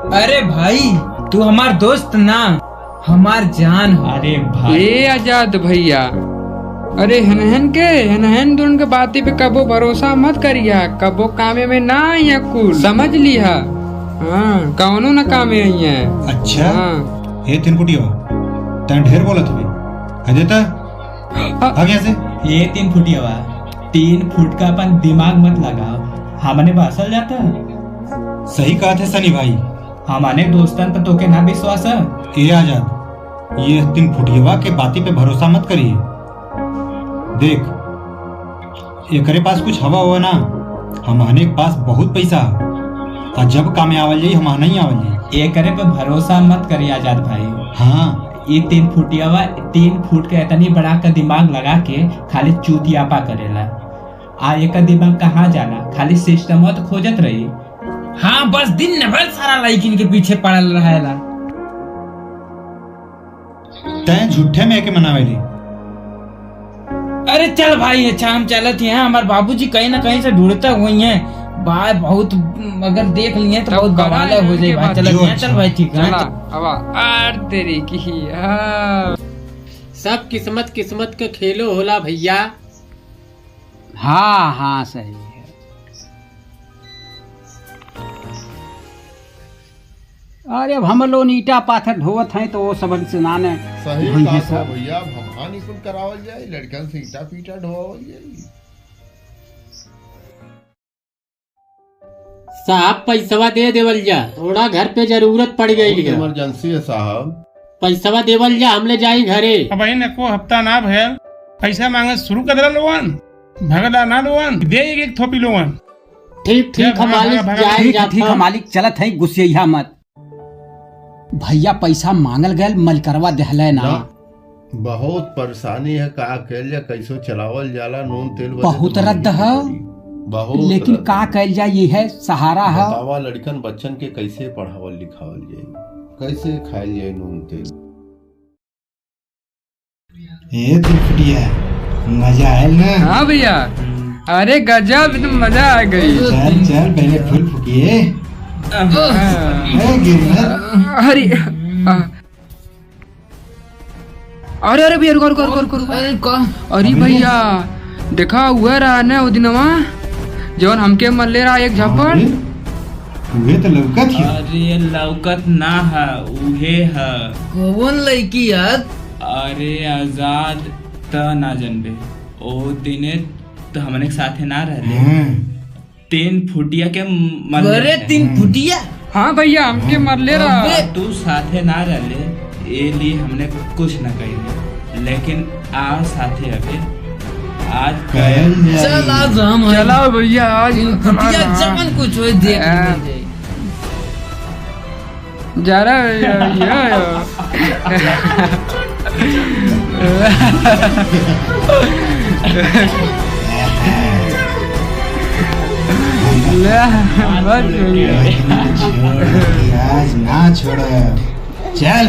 अरे भाई तू हमार दोस्त ना हमार जान हो। अरे भाई ए आजाद भैया, अरे हनहन दुन के बाती पे कबो भरोसा मत करिया, कबो कामे में ना आइया कुल समझ लिया। हाँ कौनो न कामे आइया। अच्छा हाँ हे तीन फुटियो तैं ढेर बोलत हुई अजय आ गया से ये 3 फुटिया बा, 3 फुट का अपन दिमाग मत लगाओ, हमने बासल जाता। सही कहा थे सनी भाई। हमारे दोस्तन पर तोके ना विश्वास है। ए आजाद ये 3 फुटियवा के बाती पे भरोसा मत करिए। देख एकरे पास कुछ हवा हुआ ना, हमारे पास बहुत पैसा और जब कामे आवल जाई हम नहीं आवल जाई। ये करे पे भरोसा मत करिए आजाद भाई। हाँ ये 3 फुटियावा 3 फुट के इतनी बड़ा का दिमाग लगा के खाली चूतियापा करेला। आ एक दिमाग कहाँ जाला, खाली सिस्टम तो खोजत रही। हाँ बस दिन भर सारा लड़किन के पीछे पड़ल रहेला। तैं झूठे में के मनावेली। अरे चल भाई अच्छा हम चलत हैं, हमारे बाबूजी कहीं ना कहीं से ढूंढते हुई हैं। बात बहुत अगर देख लिए तो बहुत बवाल हो जाए भाई। चल भाई ठीक है। तेरी की सब किस्मत किस्मत के खेलो होला भैया। हाँ हाँ सही है। अरे अब हम लोग ईटा पाथर ढोवत हैं तो वो सबन से नाने सही भइये बात है सब। भैया, भगवान कुल करावल जाए, लड़कन से ईटा पीटा ढोवल जाए। साहब पैसवा दे देवल जा, थोड़ा घर पे जरूरत पड़ गई है। इमरजेंसी है साहब। पैसवा देवल जा, हमले जाई घरे। अब को हफ्ता ना भयल पैसा मांगे शुरू कर लोगन, भगदा ना लोगन दे एक थोपी लोगन। ठीक ठीक हम मालिक जाए ठीक जाता। है मालिक चलत है, गुस्सैया मत। भैया पैसा मांगल गए मलकरवा देहले ना। बहुत परेशानी है, का कैल जा, कैसो चलावल जाला, नून तेल बहुत रद्द है, बहुत लेकिन रद्द। का कैल जा ये है सहारा है। बतावा लड़कन बच्चन के कैसे पढ़ावल लिखावल जाए, कैसे खायल जाए नून तेल। ये 3 फुटिया मजा आयल ना। हाँ भैया, अरे गजब एकदम मजा आ गई। चल चल पहले फूल फूकिए। अरे अरे अरे भैया रुको रुको रुको रुको। अरे भैया देखा हुआ रहा ना वो दिनवा जौन हमके मल्ले रहा एक झप्पड़। वे तो लौकत ही। अरे लौकत ना है, उहे है। कौन लड़की याद? अरे आजाद त ना जनबे, ओ दिने तो हमने साथे ना रहले। 3 फुटिया के अरे 3 फुटिया। हाँ भैया हमके मरले रहा। तू साथे ना रहले ये लिए हमने कुछ न कही, लेकिन आज साथे अबे आज चल आज हम चला भैया आज फुटिया जमन कुछ हो देख ले। जा रहा भैया आज ना छोड़ चल।